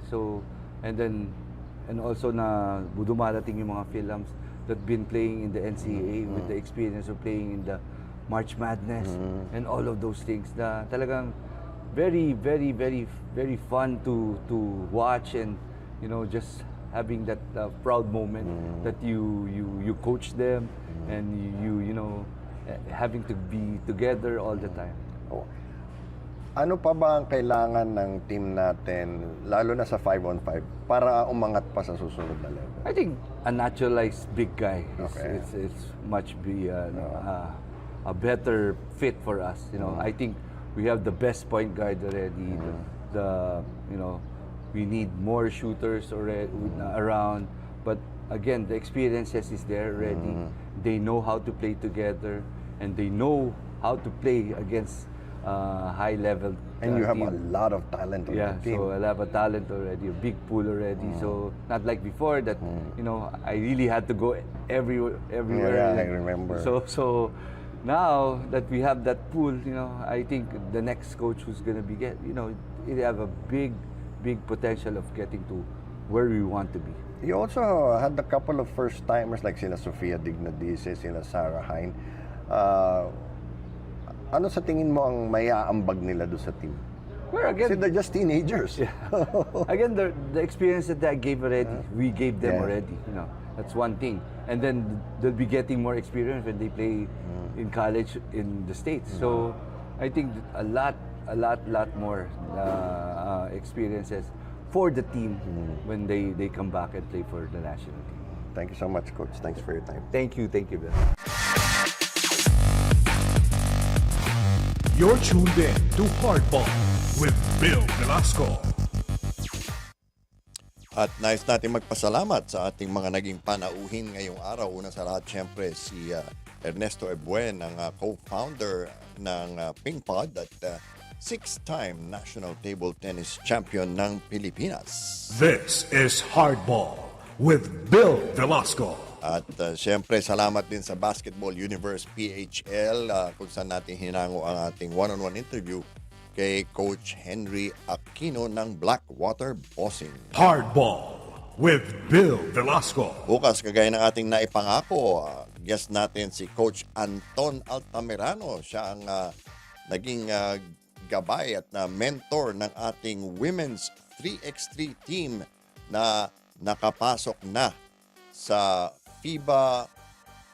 Speaker 10: also na dumarating yung mga films that been playing in the NCAA with the experience of playing in the March Madness and all of those things na talagang very fun to watch, and you know, just having that proud moment that you coach them, and you know, having to be together all the time.
Speaker 3: Oh. Ano pa ba ang kailangan ng team natin, lalo na sa 5-on-5, para umangat pa sa susunod na level?
Speaker 10: I think a naturalized big guy
Speaker 3: Okay.
Speaker 10: it's much be a better fit for us. You know, I think we have the best point guard already. You know, we need more shooters already around. But again, the experiences is there already. They know how to play together, and they know how to play against high level.
Speaker 3: And you have
Speaker 10: team.
Speaker 3: a lot of talent on the team.
Speaker 10: So I have a talent already, a big pool already. So not like before that, you know, I really had to go everywhere.
Speaker 3: Yeah, I remember.
Speaker 10: So now that we have that pool, you know, I think the next coach who's going to be you know, it have a big potential of getting to where we want to be.
Speaker 3: You also had a couple of first-timers like sila Sofia Dignadice, sila Sarah Hine. Ano sa tingin mo ang may aambag nila doon sa team?
Speaker 10: Well, again,
Speaker 3: kasi they're just teenagers.
Speaker 10: Yeah. Again, the experience that I gave already, we gave them already. You know, that's one thing. And then they'll be getting more experience when they play in college in the States. So I think a lot more experiences for the team when they come back and play for the national team.
Speaker 3: Thank you so much, Coach. Thanks for your time.
Speaker 10: Thank you, Bill.
Speaker 1: You're tuned in to Hardball with Bill Velasco.
Speaker 3: At nais natin magpasalamat sa ating mga naging panauhin ngayong araw. Una sa lahat, syempre, si Ernesto Ebuen, ang co-founder ng PingPod at six-time national table tennis champion ng Pilipinas.
Speaker 1: This is Hardball with Bill Velasco.
Speaker 3: At syempre, salamat din sa Basketball Universe PHL kung saan natin hinango ang ating one-on-one interview kay Coach Henry Aquino ng Blackwater Bossing.
Speaker 1: Hardball with Bill Velasco.
Speaker 3: Bukas, kagaya ng ating naipangako, guest natin si Coach Anton Altamirano. Siya ang naging gabay at mentor ng ating women's 3x3 team na nakapasok na sa FIBA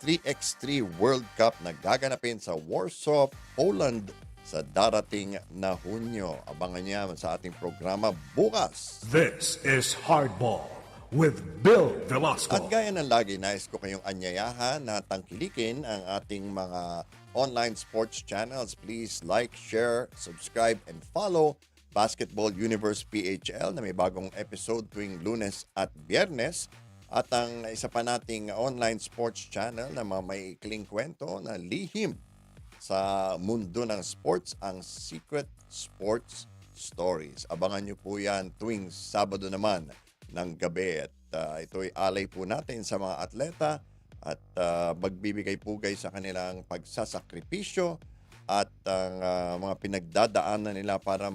Speaker 3: 3x3 World Cup na gaganapin sa Warsaw, Poland sa darating na Hunyo. Abangan niya sa ating programa bukas.
Speaker 1: This is Hardball with Bill Velasco.
Speaker 3: At gaya ng lagi, nais ko kayong anyayahan na tangkilikin ang ating mga online sports channels. Please like, share, subscribe, and follow Basketball Universe PHL na may bagong episode tuwing Lunes at Biyernes. At ang isa pa nating online sports channel na may ikling kwento na lihim sa mundo ng sports, ang Secret Sports Stories. Abangan nyo po yan tuwing Sabado naman ng gabi. At ito'y alay po natin sa mga atleta at magbibigay pugay sa kanilang pagsasakripisyo at ang mga pinagdadaanan nila para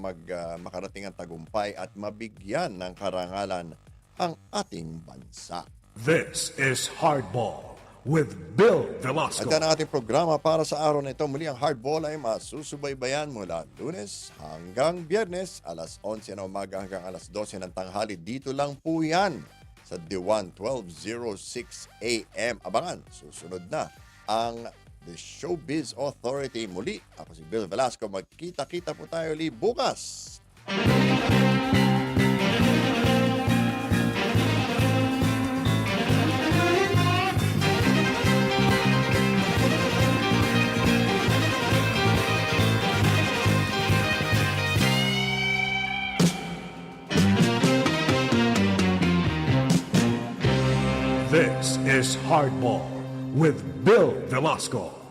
Speaker 3: makarating ang tagumpay at mabigyan ng karangalan ang ating bansa.
Speaker 1: This is Hardball with Bill
Speaker 3: At
Speaker 1: Velasco.
Speaker 3: yan ang ating programa para sa araw na ito. Muli ang Hardball ay masusubaybayan mula Lunes hanggang Biyernes, alas 11 ng umaga hanggang alas 12 ng tanghali. Dito lang po yan sa DWAN 1206 AM. Abangan, susunod na ang The Showbiz Authority. Muli, ako si Bill Velasco. Magkita-kita po tayo ulit bukas.
Speaker 1: This is Hardball with Bill Velasco.